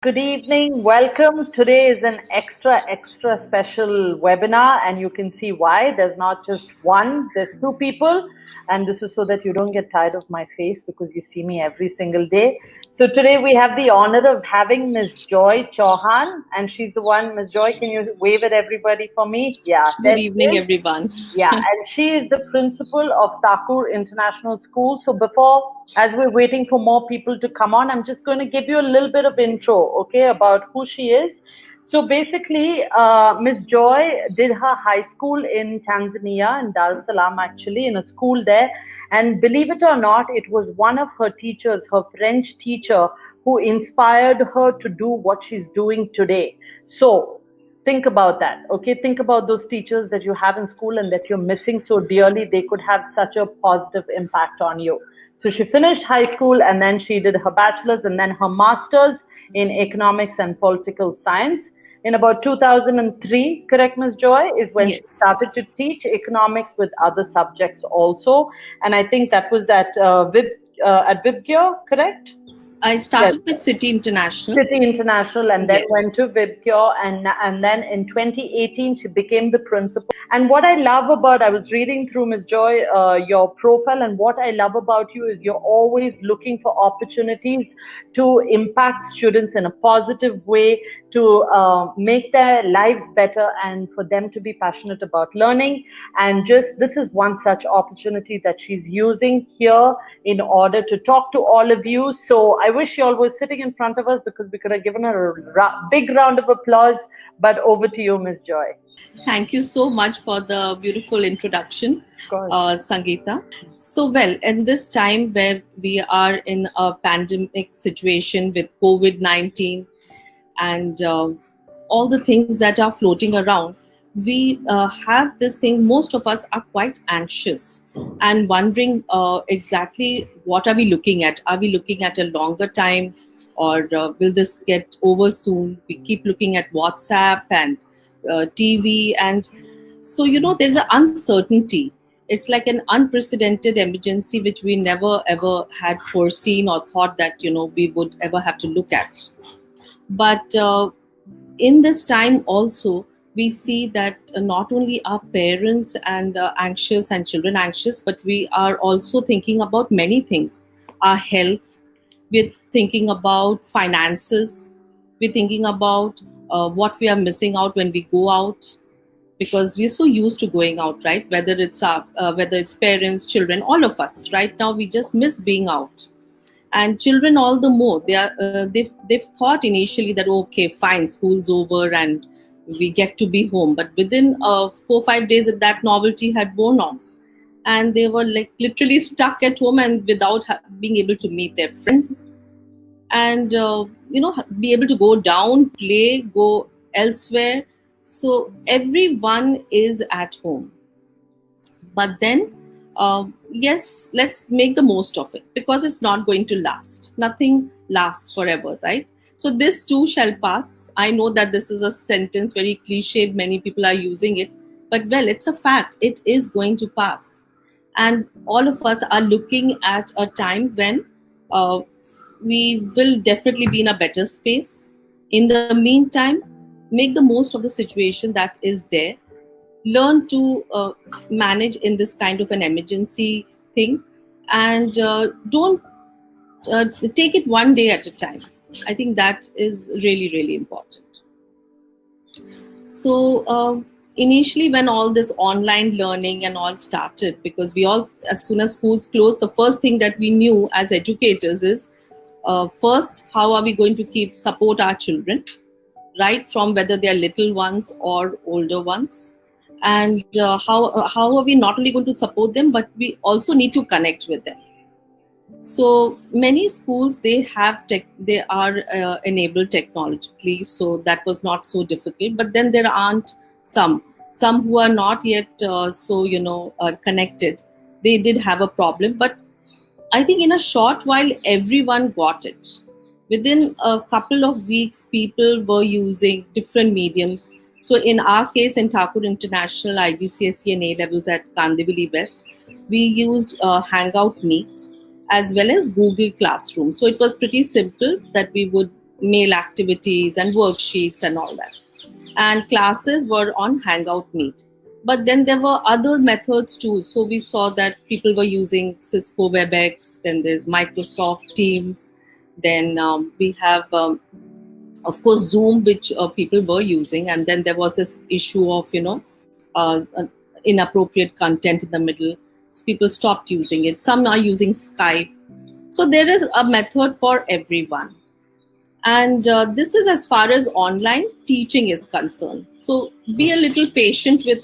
Good evening. Welcome. Today is an extra special webinar, and you can see why. There's not just one, there's two people, and this is so that you don't get tired of my face because you see me every single day. So today we have the honor of having Ms. Joy Chauhan, and she's the one. Ms. Joy, can you wave at everybody for me? Yeah, Good there she evening, is. everyone. Yeah, and she is the principal of Thakur International School. So before, as we're waiting for more people to come on, I'm just going to give you a little bit of intro, okay, about who she is. So basically, Ms. Joy did her high school in Tanzania, in Dar es Salaam, actually, in a school there. And believe it or not, it was one of her teachers, her French teacher, who inspired her to do what she's doing today. So think about that, okay? Think about those teachers that you have in school and that you're missing so dearly. They could have such a positive impact on you. So she finished high school and then she did her bachelor's and then her master's in economics and political science. In about 2003, correct, Ms. Joy, is when she Yes, started to teach economics with other subjects also. And I think that was at Vibgyor, correct? I Yes. started with City International. City International and then Yes. went to Vibgyor, and then in 2018 she became the principal. And what I love about, I was reading through, Ms. Joy, your profile, and what I love about you is you're always looking for opportunities to impact students in a positive way, to make their lives better and for them to be passionate about learning. And just this is one such opportunity that she's using here in order to talk to all of you. So I wish you all were sitting in front of us because we could have given her a big round of applause. But over to you, Ms. Joy. Thank you so much for the beautiful introduction, Of course. Sangeeta. So, well, in this time where we are in a pandemic situation with COVID-19 and all the things that are floating around, we have this thing. Most of us are quite anxious and wondering exactly what are we looking at? Are we looking at a longer time, or will this get over soon? We keep looking at WhatsApp and TV, and so there's an uncertainty. It's like an unprecedented emergency which we never ever had foreseen or thought that we would ever have to look at. But in this time also, we see that not only are parents and anxious and children anxious, but we are also thinking about many things. Our health, we're thinking about finances, we're thinking about what we are missing out when we go out, because we're so used to going out, right? Whether it's parents, children, all of us right now, we just miss being out. And children all the more, they've thought initially that okay, fine, school's over and we get to be home, but within 4 5 days that novelty had worn off, and they were like literally stuck at home and without being able to meet their friends and be able to go down, play, go elsewhere. So everyone is at home, but then yes, let's make the most of it, because it's not going to last. Nothing lasts forever, right? So this too shall pass. I know that this is a sentence very cliched, many people are using it, but well, it's a fact. It is going to pass, and all of us are looking at a time when uh, we will definitely be in a better space. In the meantime, make the most of the situation that is there. Learn to manage in this kind of an emergency thing, and don't take it one day at a time. I think that is really, really important. So initially, when all this online learning and all started, because we all, as soon as schools closed, the first thing that we knew as educators is first, how are we going to keep support our children, right from whether they are little ones or older ones, and how are we not only going to support them, but we also need to connect with them. So many schools, they are enabled technologically, so that was not so difficult. But then there aren't some who are not yet connected. They did have a problem, but I think in a short while everyone got it. Within a couple of weeks, people were using different mediums. So in our case, in Thakur International, IGCSE and A levels at Kandivali West, we used Hangout Meet as well as Google Classroom. So it was pretty simple that we would mail activities and worksheets and all that. And classes were on Hangout Meet. But then there were other methods too. So we saw that people were using Cisco WebEx, then there's Microsoft Teams, then we have, of course, Zoom, which people were using. And then there was this issue of, inappropriate content in the middle. So people stopped using it. Some are using Skype. So there is a method for everyone. And this is as far as online teaching is concerned. So be a little patient with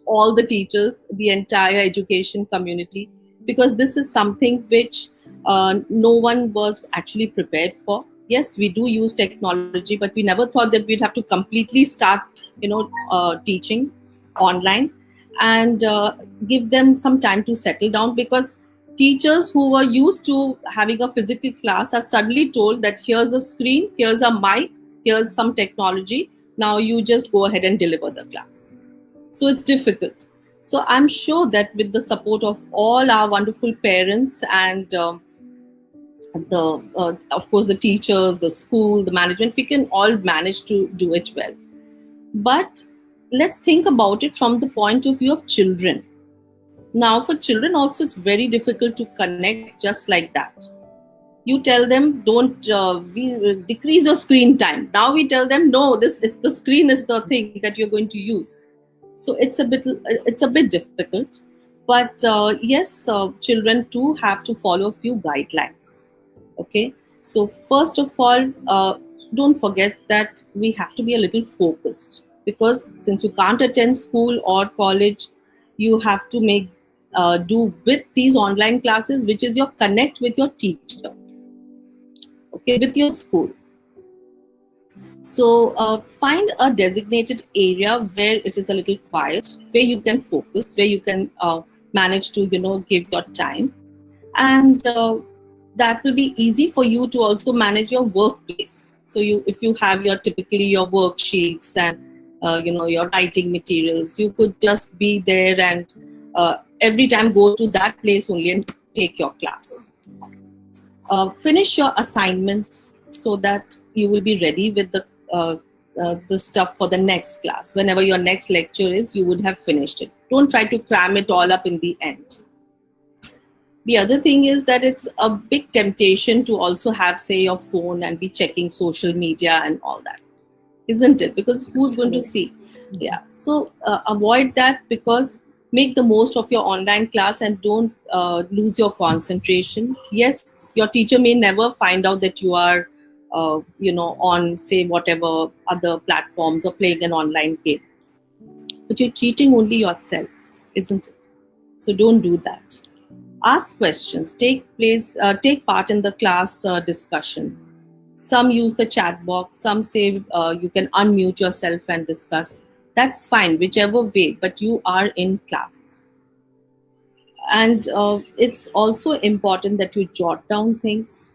all the teachers, the entire education community, because this is something which no one was actually prepared for. Yes, we do use technology, but we never thought that we'd have to completely start, teaching online, and give them some time to settle down, because teachers who were used to having a physical class are suddenly told that here's a screen, here's a mic, here's some technology, now you just go ahead and deliver the class. So it's difficult. So I'm sure that with the support of all our wonderful parents and of course the teachers, the school, the management, we can all manage to do it well. But let's think about it from the point of view of children. Now, for children also, it's very difficult to connect just like that. You tell them, don't decrease your screen time. Now we tell them, no, the screen is the thing that you're going to use. So it's a bit difficult. But yes, children too have to follow a few guidelines. Okay. So first of all, don't forget that we have to be a little focused, because since you can't attend school or college, you have to do with these online classes, which is your connect with your teacher, okay, with your school. So find a designated area where it is a little quiet, where you can focus, where you can manage to, give your time. And that will be easy for you to also manage your workplace. So if you have typically your worksheets and your writing materials, you could just be there and every time go to that place only and take your class. Finish your assignments so that you will be ready with the stuff for the next class. Whenever your next lecture is, you would have finished it. Don't try to cram it all up in the end. The other thing is that it's a big temptation to also have, say, your phone and be checking social media and all that, isn't it? Because who's going to see? Yeah. So avoid that, because make the most of your online class and don't lose your concentration. Yes, your teacher may never find out that you are, on, say, whatever other platforms or playing an online game. But you're cheating only yourself, isn't it? So don't do that. Ask questions. Take part in the class discussions. Some use the chat box. Some say you can unmute yourself and discuss. That's fine, whichever way, but you are in class. And it's also important that you jot down things.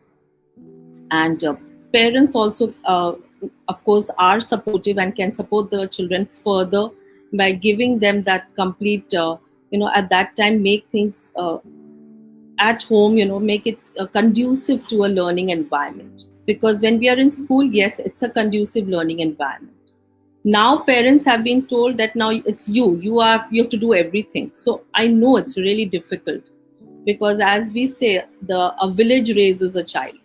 And parents also, of course, are supportive and can support the children further by giving them that complete, at that time, make things at home, make it conducive to a learning environment. Because when we are in school, yes, it's a conducive learning environment. Now parents have been told that now it's you have to do everything. So I know it's really difficult, because as we say, a village raises a child,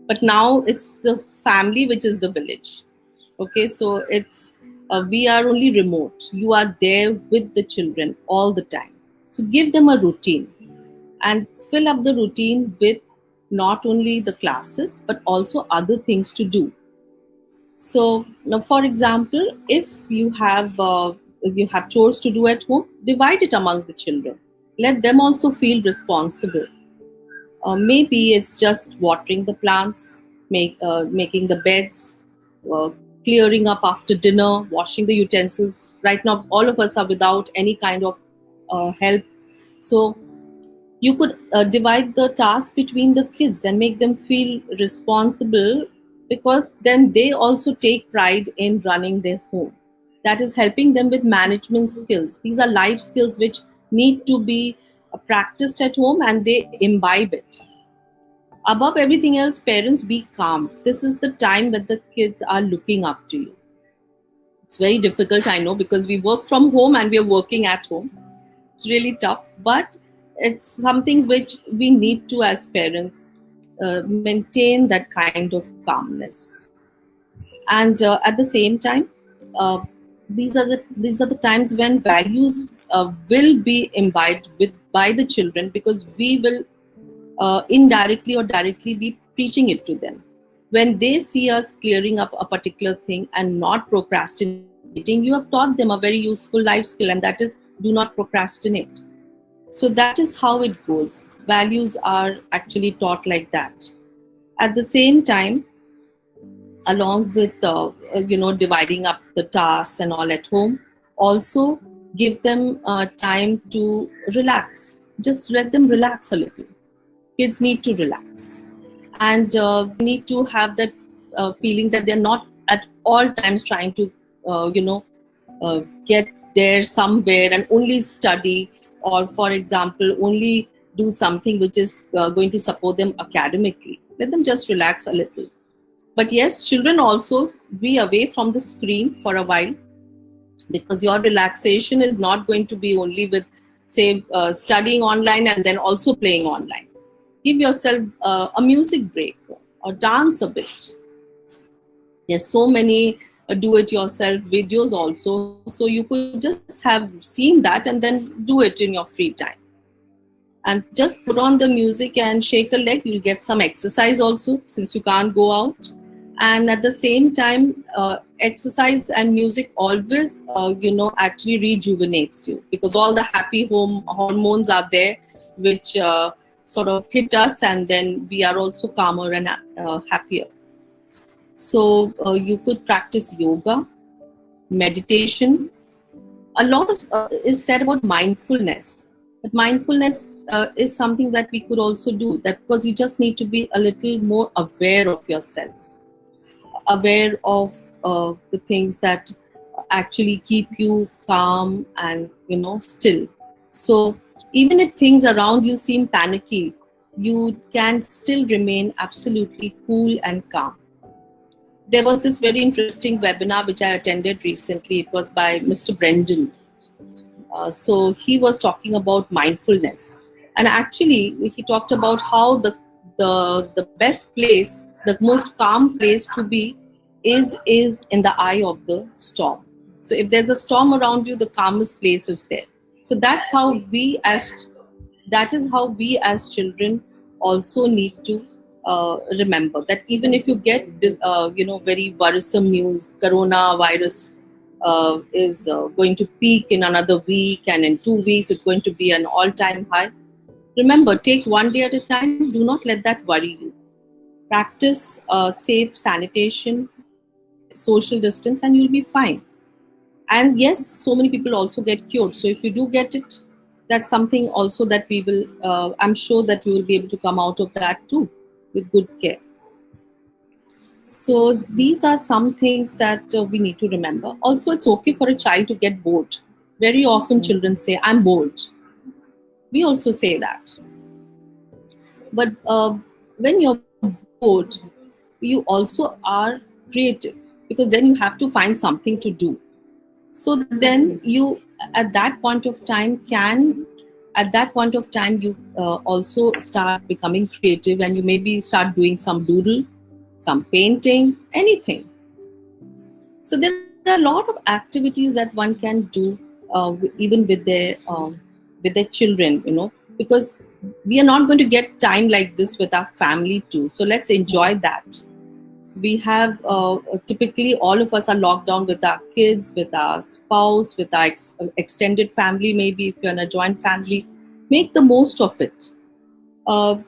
but now it's the family which is the village. Okay, so it's we are only remote. You are there with the children all the time. So give them a routine and fill up the routine with not only the classes but also other things to do. So now, for example, if you have chores to do at home, divide it among the children. Let them also feel responsible. Maybe it's just watering the plants, making the beds, clearing up after dinner, washing the utensils. Right now, all of us are without any kind of help. So you could divide the task between the kids and make them feel responsible, because then they also take pride in running their home. That is helping them with management skills. These are life skills which need to be practiced at home, and they imbibe it. Above everything else, parents, be calm. This is the time when the kids are looking up to you. It's very difficult, I know, because we work from home and we are working at home. It's really tough, but it's something which we need to, as parents, maintain that kind of calmness. And at the same time, uh, these are the times when values will be imbibed by the children, because we will indirectly or directly be preaching it to them. When they see us clearing up a particular thing and not procrastinating, you have taught them a very useful life skill, and that is, do not procrastinate. So that is how it goes. Values are actually taught like that. At the same time, along with dividing up the tasks and all at home, also give them time to relax. Just let them relax a little. Kids need to relax, and need to have that feeling that they're not at all times trying to get there somewhere and only study, or for example only do something which is going to support them academically. Let them just relax a little. But yes, children also be away from the screen for a while, because your relaxation is not going to be only with, say, studying online and then also playing online. Give yourself a music break or dance a bit. There's so many do-it-yourself videos also, so you could just have seen that and then do it in your free time. And just put on the music and shake a leg. You'll get some exercise also, since you can't go out. And at the same time, exercise and music always actually rejuvenates you, because all the happy home hormones are there, which sort of hit us, and then we are also calmer and happier. So you could practice yoga, meditation. A lot of is said about mindfulness, but mindfulness is something that we could also do, that because you just need to be a little more aware of yourself, aware of the things that actually keep you calm and still. So even if things around you seem panicky, you can still remain absolutely cool and calm. There was this very interesting webinar which I attended recently. It was by Mr. Brendan. So he was talking about mindfulness, and actually he talked about how the best place, the most calm place to be is in the eye of the storm. So if there's a storm around you, the calmest place is there. So that is how we as children also need to remember that even if you get this, very worrisome news, coronavirus is going to peak in another week, and in 2 weeks it's going to be an all-time high. Remember, take one day at a time. Do not let that worry you. Practice safe sanitation, social distance, and you'll be fine. And yes, so many people also get cured. So if you do get it, that's something also that we will, I'm sure that we will be able to come out of that too with good care. So these are some things that we need to remember. Also, it's okay for a child to get bored. Very often children say, I'm bored. We also say that. But when you're bored, you also are creative, because then you have to find something to do. So then you, at that point of time, you also start becoming creative, and you maybe start doing some doodle, some painting, anything. So there are a lot of activities that one can do even with their children, because we are not going to get time like this with our family too. So let's enjoy that. So we have typically all of us are locked down with our kids, with our spouse, with our extended family. Maybe if you're in a joint family, make the most of it.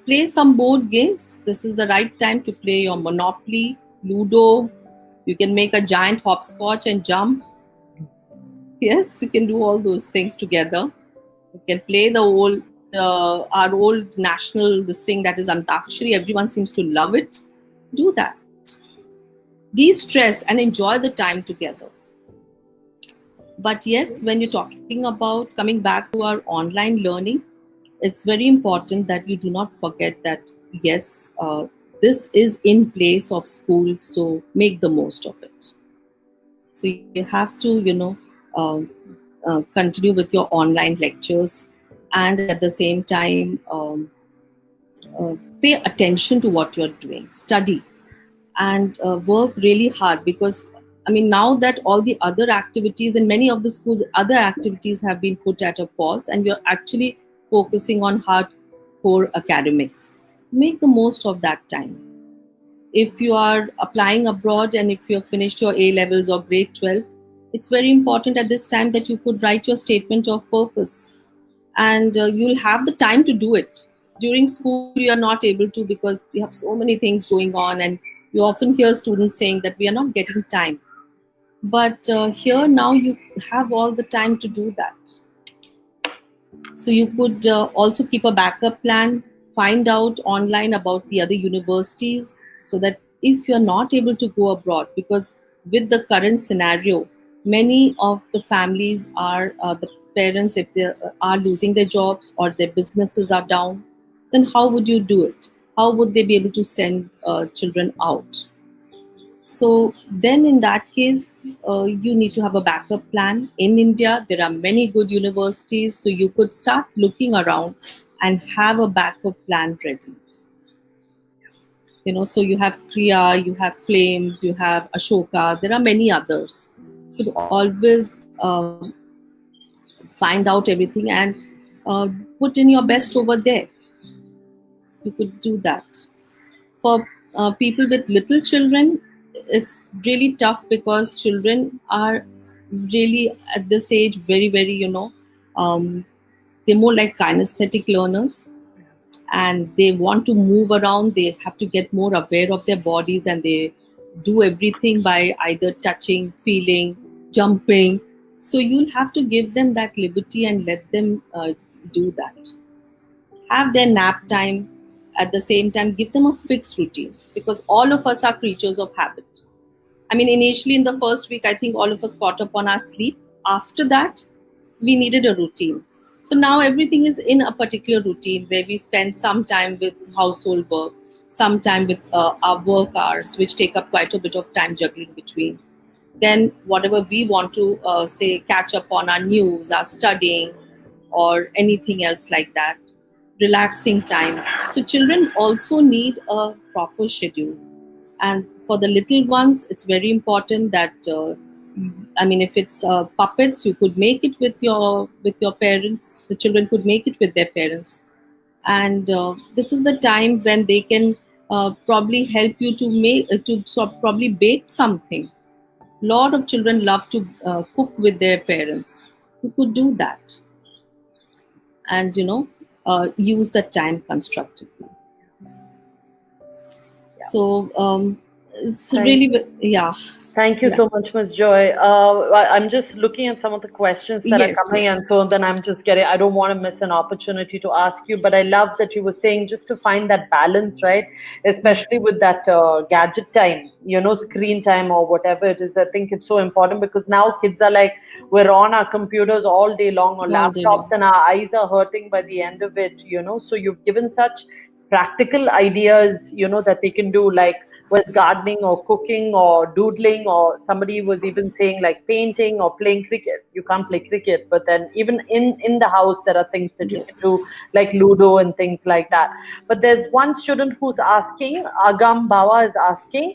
Play some board games. This is the right time to play your Monopoly, Ludo. You can make a giant hopscotch and jump. Yes, you can do all those things together. You can play the old, our old national, this thing that is Antakshari. Everyone seems to love it. Do that. De-stress and enjoy the time together. But yes, when you're talking about coming back to our online learning, it's very important that you do not forget that yes, this is in place of school, so make the most of it. So you have to, um, continue with your online lectures, and at the same time, pay attention to what you're doing, study, and work really hard. Because I mean, now that all the other activities in many of the schools, other activities have been put at a pause, and you're actually focusing on hardcore academics. Make the most of that time. If you are applying abroad and if you've finished your A levels or grade 12, it's very important at this time that you could write your statement of purpose, and you'll have the time to do it. During school, you are not able to because we have so many things going on, and you often hear students saying that we are not getting time. But here now you have all the time to do that. So you could also keep a backup plan, find out online about the other universities, so that if you're not able to go abroad, because with the current scenario, many of the families are the parents, if they are losing their jobs or their businesses are down, then how would you do it? How would they be able to send children out? So then, in that case, you need to have a backup plan. In India, there are many good universities, so you could start looking around and have a backup plan ready. So you have Kriya, you have Flames, you have Ashoka. There are many others. You could always find out everything and put in your best over there. You could do that. For people with little children, it's really tough because children are really at this age very, very, they're more like kinesthetic learners, and they want to move around. They have to get more aware of their bodies, and they do everything by either touching, feeling, jumping. So you'll have to give them that liberty and let them do that. Have their nap time. At the same time, give them a fixed routine, because all of us are creatures of habit. I mean, initially in the first week, I think all of us caught up on our sleep. After that, we needed a routine. So now everything is in a particular routine where we spend some time with household work, some time with our work hours, which take up quite a bit of time juggling between. Then whatever we want to say, catch up on our news, our studying, or anything else like that, relaxing time. So children also need a proper schedule. And for the little ones, it's very important that I mean, if it's puppets, you could make it with your parents. The children could make it with their parents, and this is the time when they can probably help you to make probably bake something. Lot of children love to cook with their parents. You could do that, and use the time constructively. So it's Thank really, yeah. Thank you Yeah. so much, Ms. Joy. I'm just looking at some of the questions that are Yes, coming, yes. and so then I'm just getting, I don't want to miss an opportunity to ask you, but I love that you were saying just to find that balance, right? Especially with that gadget time, screen time or whatever it is. I think it's so important because now kids are like, we're on our computers all day long or All day laptops, long. and our eyes are hurting by the end of it. So you've given such practical ideas, that they can do, like was gardening or cooking or doodling, or somebody was even saying like painting or playing cricket. You can't play cricket, but then even in the house there are things that you can do, Yes. like ludo and things like that. But there's one student who's asking, Agam Bawa is asking,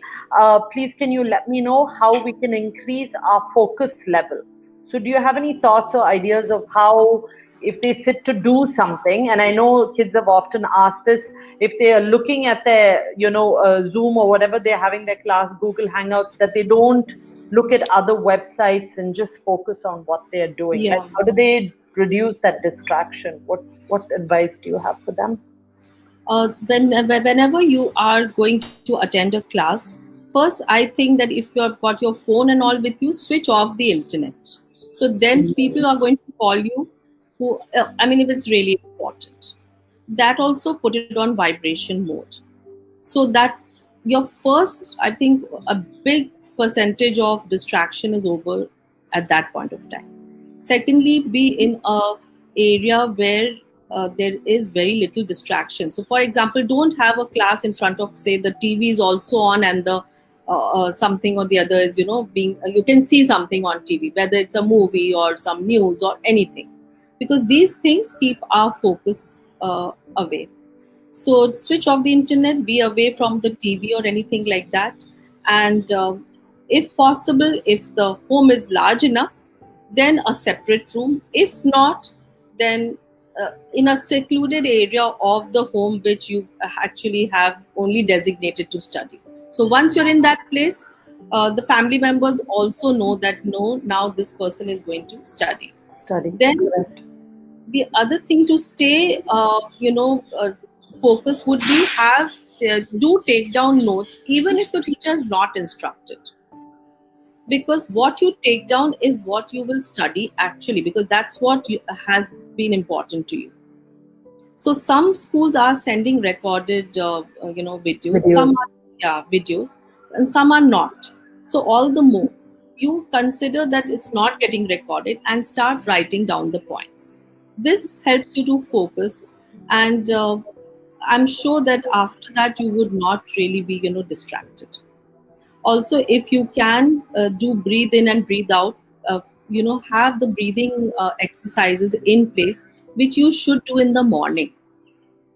please can you let me know how we can increase our focus level? So do you have any thoughts or ideas of how, if they sit to do something, and I know kids have often asked this, if they are looking at their, Zoom or whatever they're having their class, Google Hangouts, that they don't look at other websites and just focus on what they're doing. Like, Yeah. how do they reduce that distraction? What advice do you have for them? Whenever you are going to attend a class, first I think that if you have got your phone and all with you, switch off the internet. So then people are going to call you. Who I mean, if it's really important, that also put it on vibration mode, so that your first, I think, a big percentage of distraction is over at that point of time. Secondly, be in a area where there is very little distraction. So, for example, don't have a class in front of, say, the TV is also on, and the something or the other is, being, you can see something on TV, whether it's a movie or some news or anything, because these things keep our focus away. So switch off the internet, be away from the TV or anything like that. And if possible, if the home is large enough, then a separate room. If not, then in a secluded area of the home which you actually have only designated to study. So once you're in that place, the family members also know that no, now this person is going to study. Study. Then Correct. the other thing to stay focus would be do take down notes even if the teacher is not instructed, because what you take down is what you will study actually, because that's what has been important to you. So some schools are sending recorded videos. Some are videos, and some are not. So all the more you consider that it's not getting recorded and start writing down the points. This helps you to focus, and I'm sure that after that you would not really be distracted. Also, if you can do breathe in and breathe out, have the breathing exercises in place, which you should do in the morning.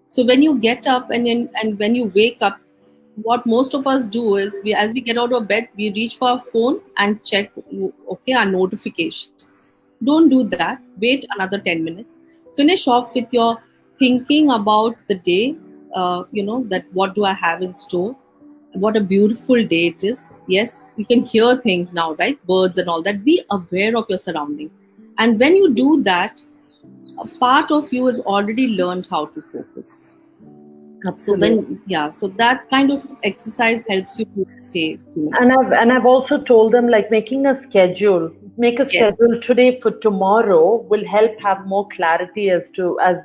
So when you get up and when you wake up, what most of us do is, as we get out of bed, we reach for our phone and check, okay, our notifications. Don't do that. Wait another 10 minutes. Finish off with your thinking about the day, that what do I have in store? What a beautiful day it is. Yes, you can hear things now, right? Birds and all that. Be aware of your surrounding. And when you do that, a part of you has already learned how to focus. Absolutely. So that kind of exercise helps you to stay tuned. And I've also told them, like, making a schedule, make a Yes. schedule today for tomorrow will help have more clarity as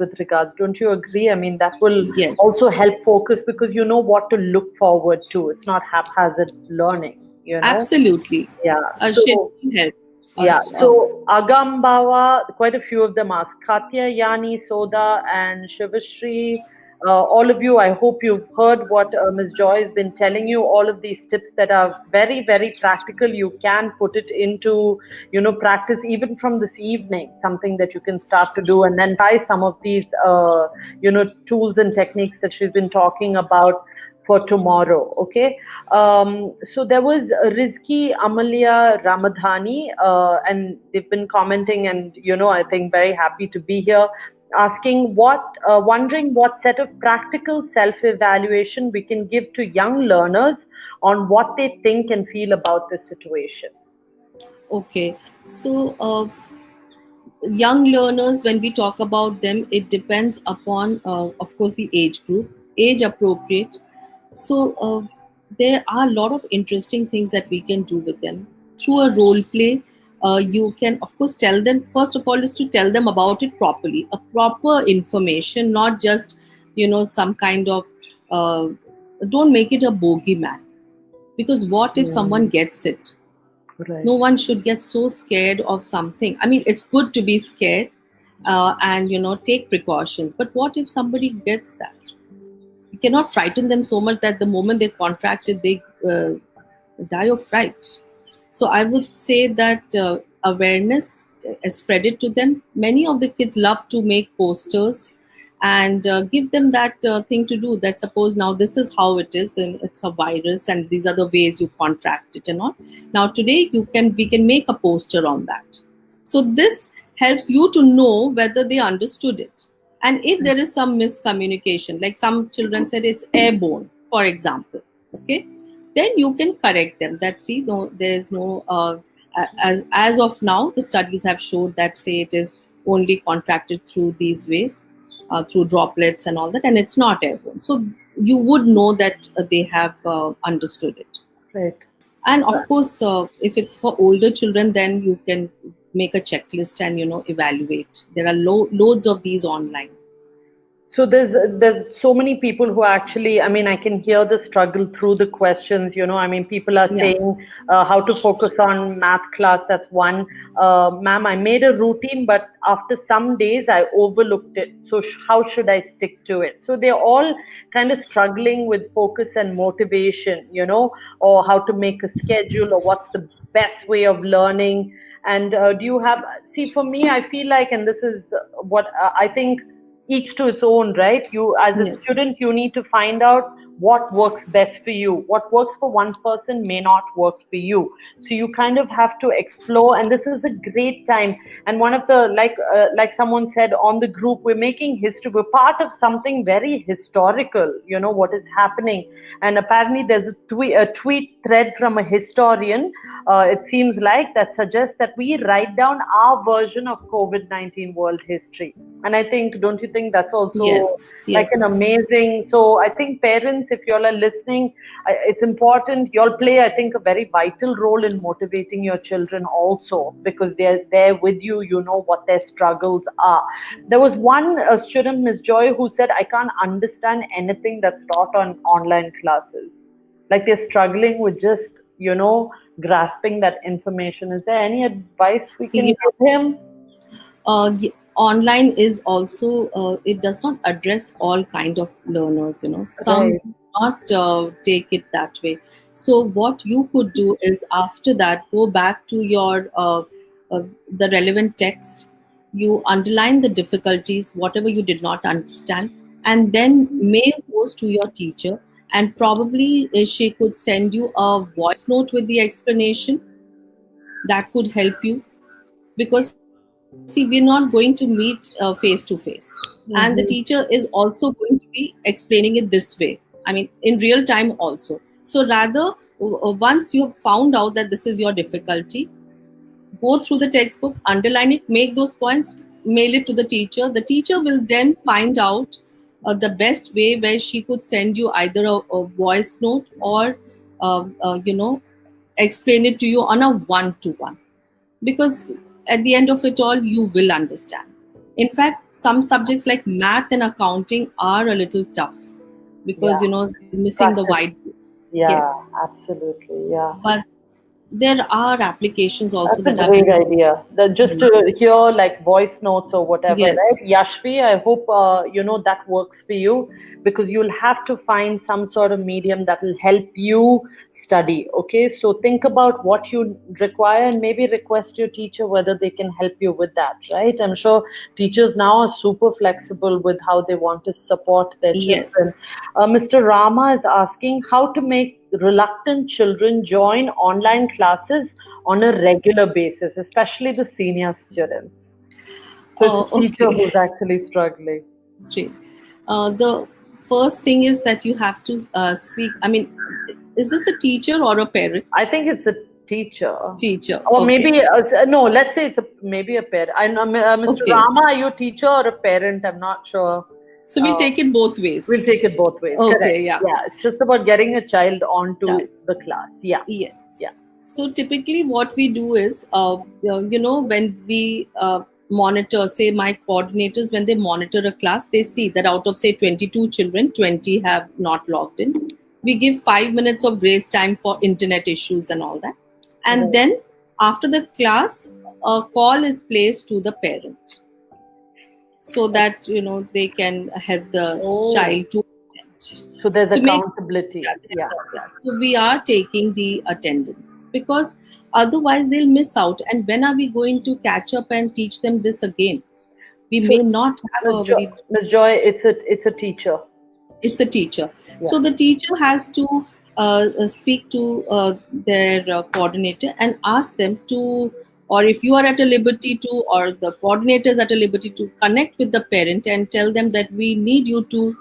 with regards. Don't you agree? I mean, that will Yes. also help focus, because you know what to look forward to. It's not haphazard learning, Absolutely. Yeah. A So schedule helps yeah, us. so Agambawa, quite a few of them asked. Katya, Yani, Soda, and Shivashri. All of you, I hope you've heard what Ms. Joy has been telling you. All of these tips that are very, very practical. You can put it into, practice even from this evening. Something that you can start to do, and then try some of these, tools and techniques that she's been talking about for tomorrow. Okay. So there was Rizki Amalia Ramadhani, and they've been commenting, and I think very happy to be here, asking wondering what set of practical self-evaluation we can give to young learners on what they think and feel about this situation. Okay. So young learners, when we talk about them, it depends upon, of course, the age group, age appropriate. So there are a lot of interesting things that we can do with them through a role play. You can, of course, tell them, first of all, is to tell them about it properly, a proper information, not just some kind of don't make it a bogeyman, because what if someone gets it? Right. No one should get so scared of something. I mean, it's good to be scared and take precautions, but what if somebody gets that? You cannot frighten them so much that the moment they contract it, they die of fright. So I would say that awareness, spread it to them. Many of the kids love to make posters and give them that thing to do, that suppose now this is how it is, and it's a virus and these are the ways you contract it and all. Now today we can make a poster on that. So this helps you to know whether they understood it. And if there is some miscommunication, like some children said it's airborne, for example, okay, then you can correct them. That see, no, there's no as of now, the studies have showed that, say, it is only contracted through these ways, through droplets and all that, and it's not airborne. So you would know that they have understood it. Right. And of course, if it's for older children, then you can make a checklist and evaluate. There are loads of these online. So there's so many people who actually, I mean, I can hear the struggle through the questions. I mean, people are Yeah. saying how to focus on math class. That's one. Ma'am, I made a routine, but after some days I overlooked it. So how should I stick to it? So they're all kind of struggling with focus and motivation, or how to make a schedule, or what's the best way of learning. And do you have, see, for me, I feel like, and this is what I think, each to its own, right? You, as a Yes. student, you need to find out what works best for you. What works for one person may not work for you. So you kind of have to explore, and this is a great time. And one of the, like someone said on the group, we're making history. We're part of something very historical. What is happening, and apparently there's a tweet thread from a historian. It seems like that suggests that we write down our version of COVID-19 world history. And I think, don't you think that's also Yes. like an Yes. amazing? So I think parents, if y'all are listening, it's important. Y'all play, I think, a very vital role in motivating your children also, because they're there with you. You know what their struggles are. There was one student, Miss Joy, who said, "I can't understand anything that's taught on online classes. Like they're struggling with just grasping that information." Is there any advice we can Yeah. give him? Online is also, it does not address all kind of learners. Some Right. do not take it that way. So what you could do is, after that, go back to your the relevant text. You underline the difficulties, whatever you did not understand, and then mail those to your teacher. And probably she could send you a voice note with the explanation. That could help you, because see, we're not going to meet face to face, and the teacher is Mm-hmm. also going to be explaining it this way, I mean, in real time also. So rather, once you have found out that this is your difficulty, go through the textbook, underline it, make those points, mail it to the teacher. The teacher will then find out the best way, where she could send you either a voice note, or explain it to you on a one-to-one, because at the end of it all, you will understand. In fact, some subjects like math and accounting are a little tough, because Yeah. missing the Practice. whiteboard. Yeah, Yes, absolutely. Yeah. but there are applications also That's a that have great been. idea. Just to hear like voice notes or whatever, right? Yes, Yashvi, I hope that works for you, because you'll have to find some sort of medium that will help you study. Okay, so think about what you require and maybe request your teacher whether they can help you with that, right? I'm sure teachers now are super flexible with how they want to support their children. yes. Mr. Rama is asking how to make reluctant children join online classes on a regular basis, especially the senior students. So it's a teacher Okay. who's actually struggling. Straight. The first thing is that you have to speak. I mean, is this a teacher or a parent? I think it's a teacher, Teacher. or Okay. maybe no. Let's say it's maybe a parent. I know, Mr. Okay. Rama, are you a teacher or a parent? I'm not sure. So we'll Uh, take it both ways. we'll take it both ways. Okay. Correct. Yeah. Yeah, it's just about getting a child onto Child. the class. Yeah, Yes. yeah. So typically, what we do is, when we monitor, say, my coordinators, when they monitor a class, they see that out of, say, 22 children, 20 have not logged in. We give 5 minutes of grace time for internet issues and all that. And Right. then after the class, a call is placed to the parent, so that they can help the Oh, child to attend. so there's So make accountability. that Yeah. there's a class. So we are taking the attendance, because otherwise they'll miss out. And when are we going to catch up and teach them this again? We So may not have a very. Miss Joy, it's a teacher. It's a teacher. Yeah. So the teacher has to speak to their coordinator and ask them to, or if you are at a liberty to, or the coordinator is at a liberty to, connect with the parent and tell them that we need you to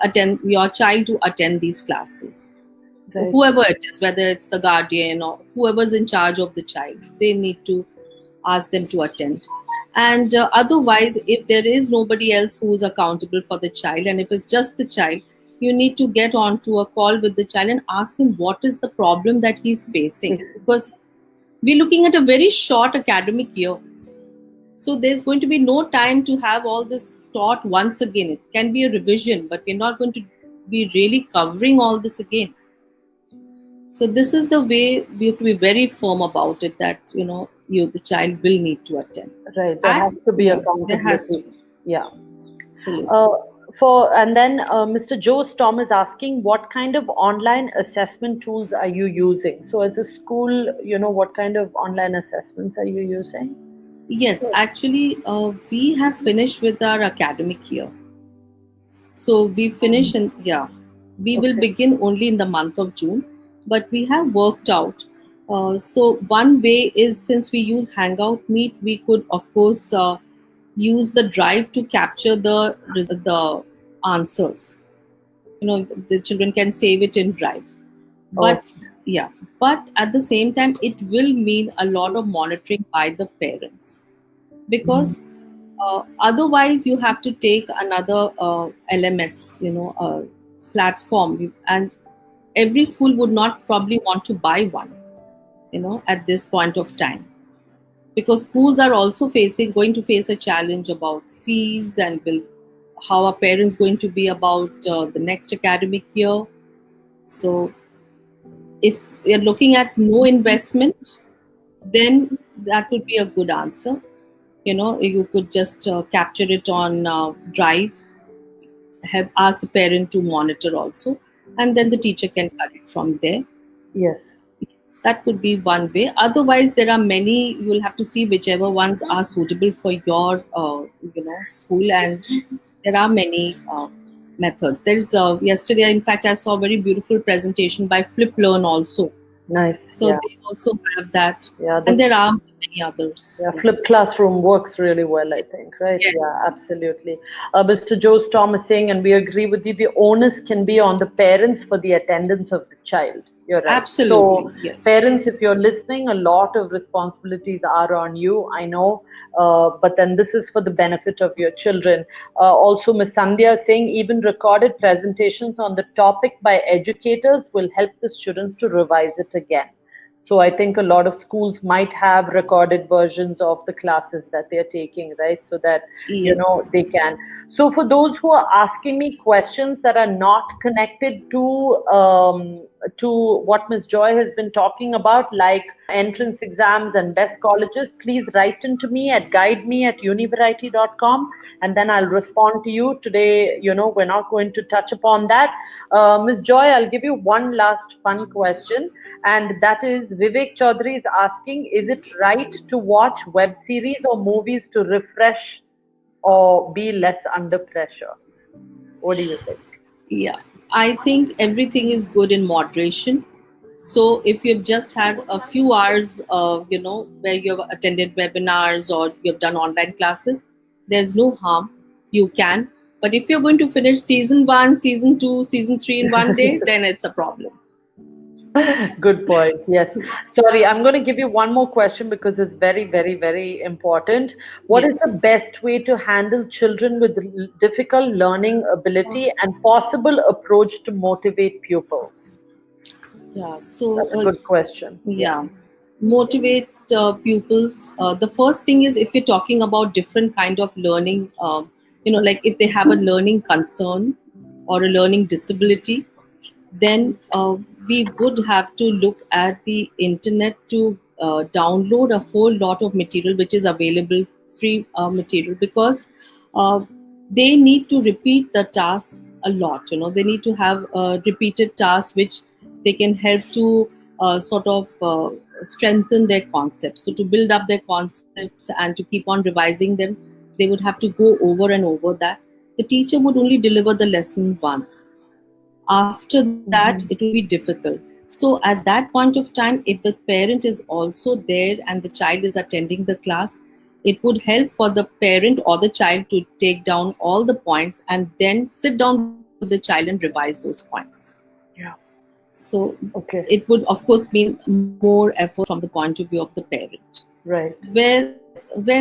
attend your child to attend these classes. Right. Whoever it is, whether it's the guardian or whoever's in charge of the child, they need to ask them to attend. And otherwise, if there is nobody else who is accountable for the child, and if it's just the child, you need to get onto a call with the child and ask him what is the problem that he's facing, because we're looking at a very short academic year. So there's going to be no time to have all this taught once again. It can be a revision, but we're not going to be really covering all this again. So this is the way we have to be very firm about it, that the child will need to attend. Right. There has to be There has to accountability. be. Yeah. Absolutely. Mr. Joe Storm is asking, what kind of online assessment tools are you using? So, as a school, what kind of online assessments are you using? Yes, actually, we have finished with our academic year. So we finish and we will Okay. begin only in the month of June, but we have worked out. So one way is, since we use Hangout Meet, we could of course use the drive to capture the answers. The children can save it in drive, Oh, but yeah, but at the same time, it will mean a lot of monitoring by the parents, because otherwise you have to take another LMS, platform, and every school would not probably want to buy one, at this point of time, because schools are also going to face a challenge about fees, and will how are parents going to be about the next academic year. So if you're looking at no investment, then that would be a good answer. You could just capture it on drive, have asked the parent to monitor also, and then the teacher can cut it from there. yes. Yes, that could be one way. Otherwise, there are many. You'll have to see whichever ones are suitable for your school, and there are many methods. There's yesterday, in fact, I saw a very beautiful presentation by Flip Learn also. Nice. So Yeah. they also have that, Yeah. and there are many others. Yeah, flipped classroom works really well, I think, right? Yes, Yeah, absolutely. Mr. Joe Storm is saying, and we agree with you, the onus can be on the parents for the attendance of the child. You're right. absolutely. So, Yes. parents, if you're listening, a lot of responsibilities are on you, I know, but then this is for the benefit of your children. Also, Ms. Sandhya is saying, even recorded presentations on the topic by educators will help the students to revise it again. So I think a lot of schools might have recorded versions of the classes that they're taking, right? So that, Yes. they can. So for those who are asking me questions that are not connected to what Ms. Joy has been talking about, like entrance exams and best colleges, please write into me at guideme@univariety.com, and then I'll respond to you. Today, we're not going to touch upon that. Ms. Joy, I'll give you one last fun question, and that is Vivek Chaudhary is asking, is it right to watch web series or movies to refresh or be less under pressure? What do you think? Yeah, I think everything is good in moderation. So if you've just had a few hours, where you've attended webinars or you've done online classes, there's no harm. You can. But if you're going to finish season 1, season 2, season 3 in one day, then it's a problem. Good point. Yes. Sorry, I'm going to give you one more question because it's very, very, very important. What is the Yes. best way to handle children with difficult learning ability and possible approach to motivate pupils? Yeah. So, That's a good question. Yeah. yeah, motivate pupils. The first thing is, if you're talking about different kind of learning, like if they have a learning concern or a learning disability, then we would have to look at the internet to download a whole lot of material which is available, free material, because uh, they need to repeat the task a lot. They need to have repeated tasks which they can help to strengthen their concepts. So to build up their concepts and to keep on revising them, they would have to go over and over that. The teacher would only deliver the lesson once. After that, it will be difficult. So at that point of time, if the parent is also there and the child is attending the class, it would help for the parent or the child to take down all the points and then sit down with the child and revise those points. Yeah. So Okay. it would of course mean more effort from the point of view of the parent. Right. Where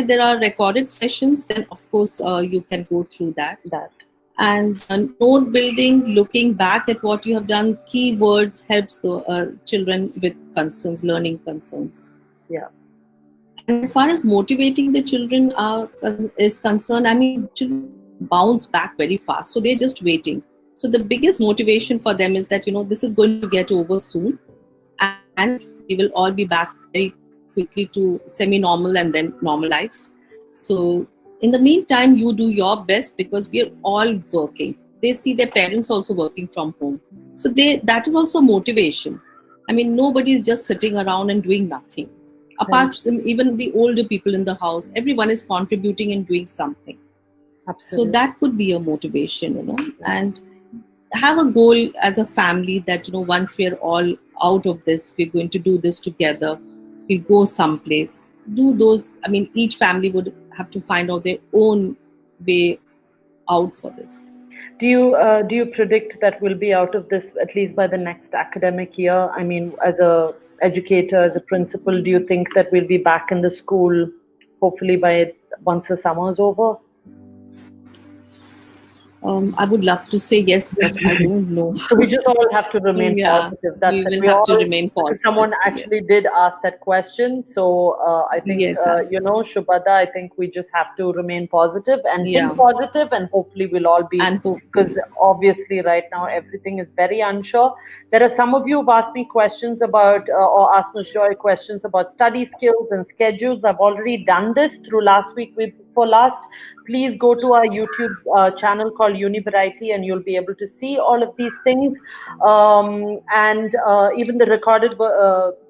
there are recorded sessions, then of course you can go through that. That. And note building, looking back at what you have done, keywords helps the children with concerns, learning concerns. Yeah. And as far as motivating the children is concerned, I mean, children bounce back very fast. So they're just waiting. So the biggest motivation for them is that, this is going to get over soon. And we will all be back very quickly to semi-normal and then normal life. So in the meantime, you do your best because we are all working. They see their parents also working from home. So that is also motivation. I mean, nobody is just sitting around and doing nothing. Apart from even the older people in the house, everyone is contributing and doing something. Absolutely. So that could be a motivation, and have a goal as a family that, once we are all out of this, we're going to do this together. We'll go someplace. Do those, I mean, each family would have to find out their own way out for this. Do you predict that we'll be out of this at least by the next academic year? I mean, as a educator, as a principal, do you think that we'll be back in the school hopefully once the summer is over? I would love to say yes, but I don't know. So we just all have to remain positive. That's we will have to remain positive. Someone actually did ask that question. So I think, Shubhada, I think we just have to remain positive and think positive, and hopefully we'll all be, because obviously right now everything is very unsure. There are some of you who've asked me questions about, or asked Ms. Joy questions about study skills and schedules. I've already done this through last week for last. Please go to our YouTube channel called Univariety, and you'll be able to see all of these things. And even the recorded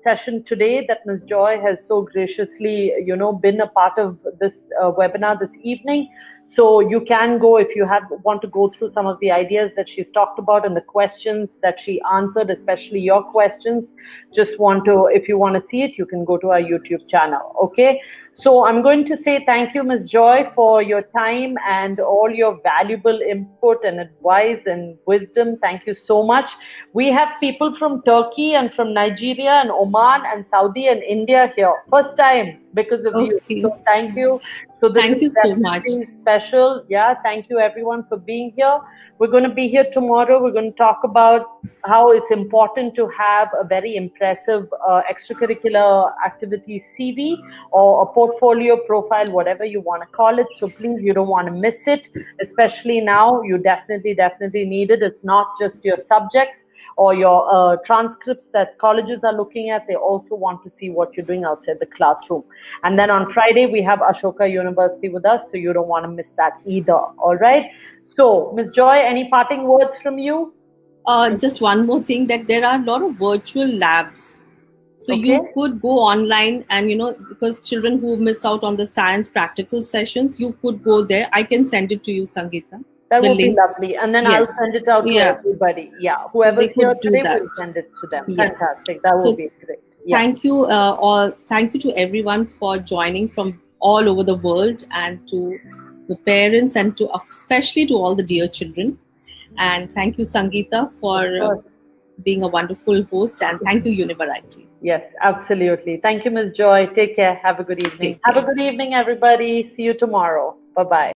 session today that Ms. Joy has so graciously, been a part of this webinar this evening. So you can go, if you want to go through some of the ideas that she's talked about and the questions that she answered, especially your questions. If you want to see it, you can go to our YouTube channel. Okay. So I'm going to say thank you, Ms. Joy, for your time and all your valuable input and advice and wisdom. Thank you so much. We have people from Turkey and from Nigeria and Oman and Saudi and India here. First time because of you. So thank you. So this thank you so much. Special. Yeah, thank you everyone for being here. We're going to be here tomorrow. We're going to talk about how it's important to have a very impressive extracurricular activity CV or a portfolio profile, whatever you want to call it. So please, you don't want to miss it, especially now. You definitely need it. It's not just your subjects or your transcripts that colleges are looking at. They also want to see what you're doing outside the classroom. And then on Friday, we have Ashoka University with us, so you don't want to miss that either. All right. So, Ms. Joy, any parting words from you? Just one more thing, that there are a lot of virtual labs. So you could go online and, because children who miss out on the science practical sessions, you could go there. I can send it to you, Sangeeta. That would be lovely. And then I'll send it out to everybody. Yeah. Whoever's here today, we'll send it to them. Yes. Fantastic. That would be great. Yeah. Thank you thank you to everyone for joining from all over the world, and to the parents, and especially to all the dear children. And thank you, Sangeeta, for being a wonderful host, and thank you, Univariety. Yes, absolutely. Thank you, Ms. Joy. Take care. Have a good evening. Have a good evening, everybody. See you tomorrow. Bye-bye.